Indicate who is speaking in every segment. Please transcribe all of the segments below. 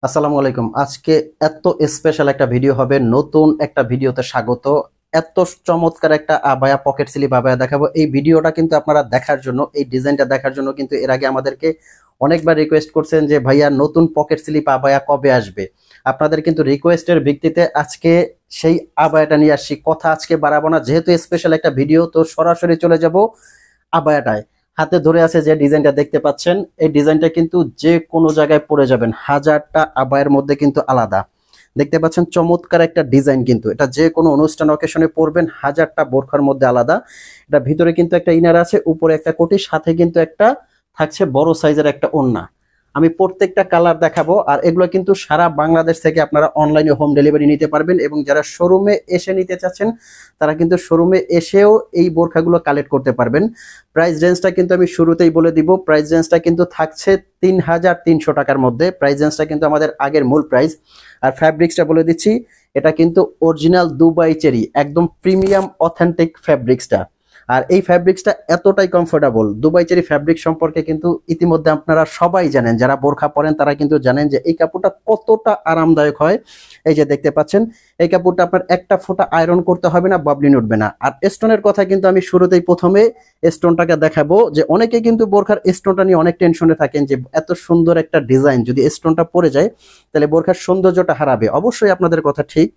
Speaker 1: আসসালামু আলাইকুম। আজকে এত স্পেশাল একটা ভিডিও হবে, নতুন একটা ভিডিওতে স্বাগত। এত চমৎকার একটা আবায়া, পকেট স্লিপ আবায়া দেখাবো। এই ভিডিওটা কিন্তু আপনারা দেখার জন্য, এই ডিজাইনটা দেখার জন্য কিন্তু এর আগে আমাদেরকে অনেকবার রিকোয়েস্ট করছেন যে ভাইয়া নতুন পকেট স্লিপ আবায়া কবে আসবে। আপনাদের কিন্তু রিকোয়েস্টের ভিত্তিতে আজকে সেই আবায়াটা নিয়ে আসছি। কথা আজকে বাড়াবো না, যেহেতু স্পেশাল একটা ভিডিও, তো সরাসরি চলে যাব আবায়াটায়। হাতে ধরে আছে যে ডিজাইনটা দেখতে পাচ্ছেন, এই ডিজাইনটা কিন্তু যে কোনো জায়গায় পরে যাবেন, হাজারটা আবায়ের মধ্যে কিন্তু আলাদা। দেখতে পাচ্ছেন চমৎকার একটা ডিজাইন, কিন্তু এটা যে কোনো অনুষ্ঠান অকেশনে পরবেন, হাজারটা বোরখার মধ্যে আলাদা। এটা ভিতরে কিন্তু একটা ইনার আছে, উপরে একটা কোটি, সাথে কিন্তু একটা থাকছে বড় সাইজের একটা ওড়না। আমি প্রত্যেকটা কালার দেখাবো, আর এগুলো কিন্তু সারা বাংলাদেশ থেকে আপনারা অনলাইনে হোম ডেলিভারি নিতে পারবেন, এবং যারা শোরুমে এসে নিতে চাচ্ছেন তারা কিন্তু শোরুমে এসেও এই বোরখাগুলো কালেক্ট করতে পারবেন। প্রাইস রেঞ্জটা কিন্তু আমি শুরুতেই বলে দিব, প্রাইস রেঞ্জটা কিন্তু থাকছে ৩৩০০ টাকার মধ্যে। প্রাইস রেঞ্জটা কিন্তু আমাদের আগের মূল প্রাইস। আর ফ্যাব্রিক্সটা বলে দিচ্ছি, এটা কিন্তু অরিজিনাল দুবাই চেরি, একদম প্রিমিয়াম অথেন্টিক ফ্যাব্রিক্সটা। আর এই ফ্যাব্রিক্সটা এতটাই কমফোর্টেবল। দুবাই চেরি ফ্যাব্রিক সম্পর্কে কিন্তু ইতিমধ্যে আপনারা সবাই জানেন, যারা বোরখা পরেন তারা কিন্তু জানেন যে এই কাপড়টা কতটা আরামদায়ক হয়। এই যে দেখতে পাচ্ছেন, এই কাপড়টা আপনার একটা ফোঁটা আয়রন করতে হবে না, বাবলিন উঠবে না। আর স্টোনের কথা কিন্তু আমি শুরুতেই প্রথমে স্টোনটাকে দেখাবো, যে অনেকে কিন্তু বোরখার স্টোনটা নিয়ে অনেক টেনশনে থাকেন যে এত সুন্দর একটা ডিজাইন যদি স্টোনটা পড়ে যায় তাহলে বোরখার সৌন্দর্যটা হারাবে। অবশ্যই আপনাদের কথা ঠিক,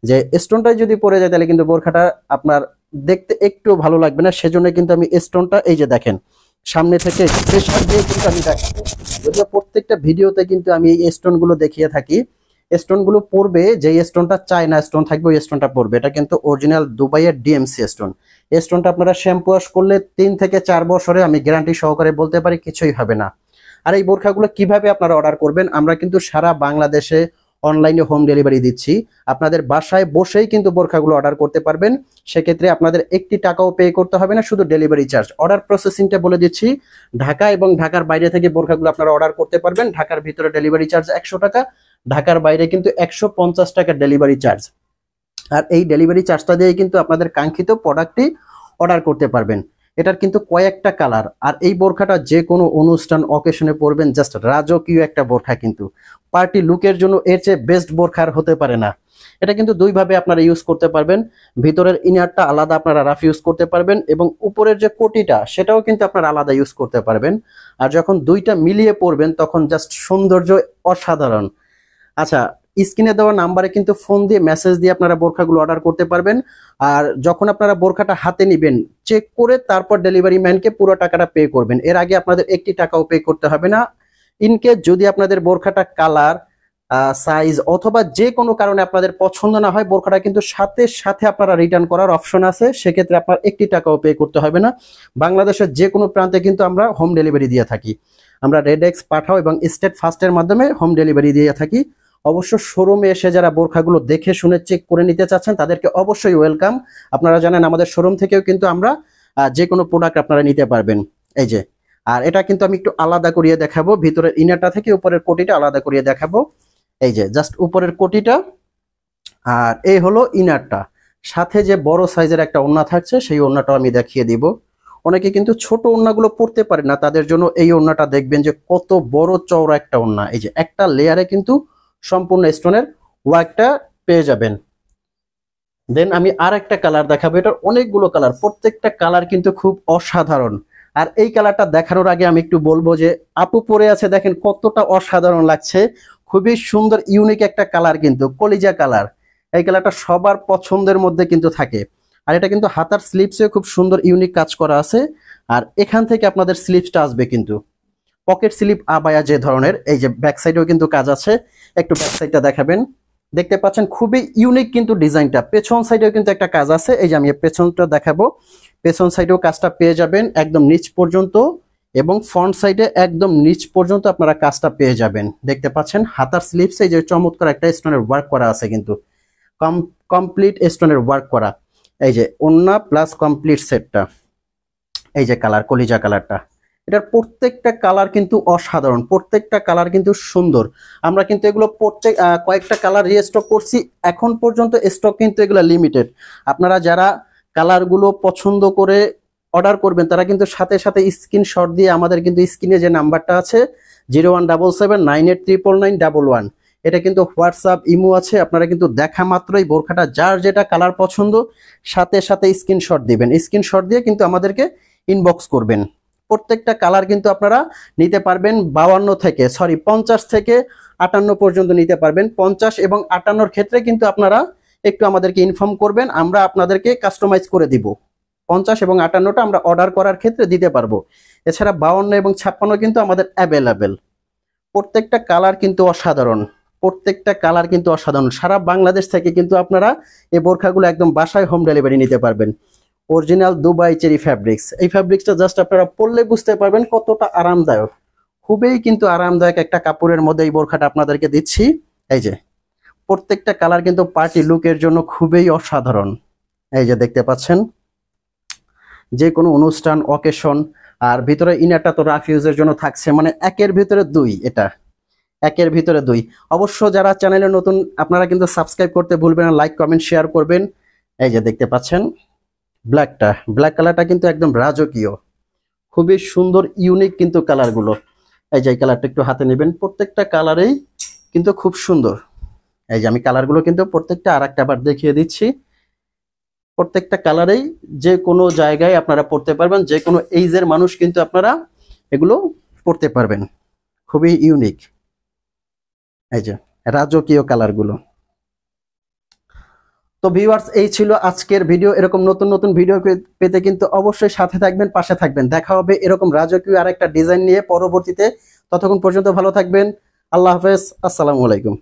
Speaker 1: যে স্টোনটাই যদি পড়ে যায় তাহলে কিন্তু বোরখাটা আপনার দেখতে একটু ভালো লাগবে না। সেজন্য কিন্তু আমি স্টোনটা, এই যে দেখেন, সামনে থেকে প্রেসার দিয়ে কিন্তু আমি দেখাবো। যদিও প্রত্যেকটা ভিডিওতে কিন্তু আমি এই স্টোনগুলো দেখিয়ে থাকি। স্টোনগুলো পড়বে, যে স্টোনটা চায়না স্টোন থাকবে ওই স্টোনটা পড়বে। এটা কিন্তু অরিজিনাল দুবাইয়ের ডিএমসি স্টোন। এই স্টোনটা আপনারা শ্যাম্পু ওয়াশ করলে 3 থেকে 4 বছরে আমি গ্যারান্টি সহকারে বলতে পারি কিছুই হবে না। আর এই বোরখাগুলো কিভাবে আপনারা অর্ডার করবেন, আমরা কিন্তু সারা বাংলাদেশে অনলাইনে হোম ডেলিভারি দিচ্ছি। আপনাদের বাসায় বসেই কিন্তু বোরখাগুলো অর্ডার করতে পারবেন। সেক্ষেত্রে আপনাদের একটি টাকাও পে করতে হবে না, শুধু ডেলিভারি চার্জ। অর্ডার প্রসেসিংটা বলে দিচ্ছি, ঢাকা এবং ঢাকার বাইরে থেকে বোরখাগুলো আপনারা অর্ডার করতে পারবেন। ঢাকার ভিতরে ডেলিভারি চার্জ 100 টাকা, ঢাকার বাইরে কিন্তু 150 টাকা ডেলিভারি চার্জ। আর এই ডেলিভারি চার্জটা দিয়ে কিন্তু আপনাদের কাঙ্ক্ষিত প্রোডাক্টটি অর্ডার করতে পারবেন। এটার কিন্তু কয়েকটা কালার, আর এই বোরখাটা যে কোনো অনুষ্ঠান অকেশনে পরবেন, জাস্ট রাজকীয় একটা বোরখা। কিন্তু পার্টি লুকের জন্য এর চেয়ে বেস্ট বোরখা আর হতে পারে না। এটা কিন্তু দুইভাবে আপনারা ইউজ করতে পারবেন। ভিতরের ইনারটা আলাদা আপনারা রাফ ইউজ করতে পারবেন, এবং উপরের যে কোটিটা সেটাও কিন্তু আপনারা আলাদা ইউজ করতে পারবেন। আর যখন দুইটা মিলিয়ে পরবেন তখন জাস্ট সৌন্দর্য অসাধারণ। আচ্ছা, স্ক্রিনে দেওয়া নাম্বারে কিন্তু ফোন দিয়ে মেসেজ দিয়ে আপনারা বোরখাগুলো অর্ডার করতে পারবেন। আর যখন আপনারা বোরখাটা হাতে নেবেন, চেক করে তারপর ডেলিভারি ম্যানকে পুরো টাকাটা পে করবেন। এর আগে আপনাদের একটি টাকাও পে করতে হবে না। ইনকেস যদি আপনাদের বোরখাটা কালার, সাইজ অথবা যে কোনো কারণে আপনাদের পছন্দ না হয়, বোরখাটা কিন্তু সাথে সাথে আপনারা রিটার্ন করার অপশন আছে। সেক্ষেত্রে আপনার একটি টাকাও পে করতে হবে না। বাংলাদেশের যে কোনো প্রান্তে কিন্তু আমরা হোম ডেলিভারি দিয়ে থাকি। আমরা রেডেক্স, পাঠাও এবং স্টেট ফাস্টের মাধ্যমে হোম ডেলিভারি দিয়ে থাকি। অবশ্য শোরুমে এসে যারা বোরখাগুলো দেখে শুনে চেক করে নিতে চাচ্ছেন তাদেরকে অবশ্যই ওয়েলকাম। আপনারা জানেন আমাদের শোরুম থেকেও কিন্তু আমরা যে কোনো প্রোডাক্ট আপনারা নিতে পারবেন। এই যে, আর এটা কিন্তু আমি একটু আলাদা করিয়ে দেখাবো, ভিতরের ইনারটা থেকে উপরের কোটিটা আলাদা করিয়ে দেখাবো। এই যে জাস্ট উপরের কোটিটা, আর এই হলো ইনারটা। সাথে যে বড় সাইজের একটা ওড়না থাকছে সেই ওড়নাটাও আমি দেখিয়ে দিব। অনেকে কিন্তু ছোট ওড়নাগুলো পরতে পারে না, তাদের জন্য এই ওড়নাটা দেখবেন যে কত বড় চওড়া একটা ওড়না। এই যে একটা লেয়ারে কিন্তু সম্পূর্ণ স্টোনের ওয়ার্কটা পেয়ে যাবেন। দেন আমি আর একটা কালার দেখাবো। এটার অনেকগুলো কালার, প্রত্যেকটা কালার কিন্তু খুব অসাধারণ। আর এই কালারটা দেখানোর আগে আমি একটু বলবো যে আপু পরে আছে, দেখেন কতটা অসাধারণ লাগছে। খুবই সুন্দর ইউনিক একটা কালার, কিন্তু কলিজা কালার। এই কালারটা সবার পছন্দের মধ্যে কিন্তু থাকে। আর এটা কিন্তু হাতার স্লিপসে খুব সুন্দর ইউনিক কাজ করা আছে। আর এখান থেকে আপনাদের স্লিপসটা আসবে কিন্তু পকেট স্লিপ আবায়া যে ধরনের। এই যে ব্যাক সাইডেও কিন্তু কাজ আছে, একটু ব্যাক সাইডটা দেখাবেন। দেখতে পাচ্ছেন খুবই ইউনিক কিন্তু ডিজাইনটা। পেছন সাইডেও কিন্তু একটা কাজ আছে, এই যে আমি পেছনটা দেখাবো। পেছন সাইডেও কাজটা পেয়ে যাবেন একদম নিচ পর্যন্ত, এবং ফ্রন্ট সাইডে একদম নিচ পর্যন্ত আপনারা কাজটা পেয়ে যাবেন। দেখতে পাচ্ছেন হাতার স্লিপসে এই যে চমৎকার একটা স্টোনের ওয়ার্ক করা আছে, কিন্তু কমপ্লিট স্টোনের ওয়ার্ক করা। এই যে ওন্না প্লাস কমপ্লিট সেটটা। এই যে কালার, কলিজা কালারটা, এটার প্রত্যেকটা কালার কিন্তু অসাধারণ, প্রত্যেকটা কালার কিন্তু সুন্দর। আমরা কিন্তু এগুলো কয়েকটা কালার রিস্টক করছি, এখন পর্যন্ত স্টক কিন্তু এগুলো লিমিটেড। আপনারা যারা কালারগুলো পছন্দ করে অর্ডার করবেন তারা কিন্তু সাথে সাথে স্ক্রিনশট দিয়ে আমাদের কিন্তু স্ক্রিনে যে নাম্বারটা আছে 01779899911, এটা কিন্তু হোয়াটসঅ্যাপ ইমো আছে, আপনারা কিন্তু দেখা মাত্রই বোরখাটা যার যেটা কালার পছন্দ সাথে সাথে স্ক্রিনশট দিবেন, স্ক্রিনশট দিয়ে কিন্তু আমাদেরকে ইনবক্স করবেন। প্রত্যেকটা কালার কিন্তু আপনারা নিতে পারবেন 50 থেকে 58 পর্যন্ত নিতে পারবেন। 50 এবং 58 ক্ষেত্রে কিন্তু আপনারা একটু আমাদেরকে ইনফর্ম করবেন, আমরা আপনাদেরকে কাস্টমাইজ করে দিব। 50 এবং 58টা আমরা অর্ডার করার ক্ষেত্রে দিতে পারবো। এছাড়া 52 এবং 56 কিন্তু আমাদের অ্যাভেলেবেল। প্রত্যেকটা কালার কিন্তু অসাধারণ, প্রত্যেকটা কালার কিন্তু অসাধারণ। সারা বাংলাদেশ থেকে কিন্তু আপনারা এই বোরখাগুলো একদম বাসায় হোম ডেলিভারি নিতে পারবেন। অরিজিনাল দুবাই চেরি ফ্যাব্রিক্স, এই ফ্যাব্রিক্সটা জাস্ট আপনারা পরলে বুঝতে পারবেন কতটা আরামদায়ক। খুবই কিন্তু আরামদায়ক একটা কাপড়ের মধ্যে এই বোরখাটা আপনাদেরকে দিচ্ছি। এই যে প্রত্যেকটা কালার কিন্তু পার্টি লুকের জন্য খুবই অসাধারণ। এই যে দেখতে পাচ্ছেন, যে কোনো অনুষ্ঠান অকেশন। আর ভিতরে ইনারটা তো রাফ ইউজের জন্য থাকছে, মানে একের ভিতরে দুই, এটা একের ভিতরে দুই। অবশ্য যারা চ্যানেলে নতুন আপনারা কিন্তু সাবস্ক্রাইব করতে ভুলবেন না, লাইক কমেন্ট শেয়ার করবেন। এই যে দেখতে পাচ্ছেন ব্ল্যাক কালারটা কিন্তু একদম রাজকীয়, খুবই সুন্দর ইউনিক কিন্তু কালারগুলো। এই যে কালারটা একটু হাতে নেবেন, প্রত্যেকটা কালারেই কিন্তু খুব সুন্দর। এই যে আমি কালারগুলো কিন্তু প্রত্যেকটা আরেকটা বার দেখিয়ে দিচ্ছি। প্রত্যেকটা কালারেই যে কোনো জায়গায় আপনারা পড়তে পারবেন, যে কোনো এইজের মানুষ কিন্তু আপনারা এগুলো পড়তে পারবেন, খুবই ইউনিক। এই যে রাজকীয় কালারগুলো। তো ভিউয়ার্স, এই ছিল আজকের ভিডিও। এরকম নতুন নতুন ভিডিও পেতে কিন্তু অবশ্যই সাথে থাকবেন, পাশে থাকবেন। দেখা হবে এরকম রাজকীয় আরেকটা ডিজাইন নিয়ে পরবর্তীতে। ততক্ষণ পর্যন্ত ভালো থাকবেন। আল্লাহ হাফেজ, আসসালামু আলাইকুম।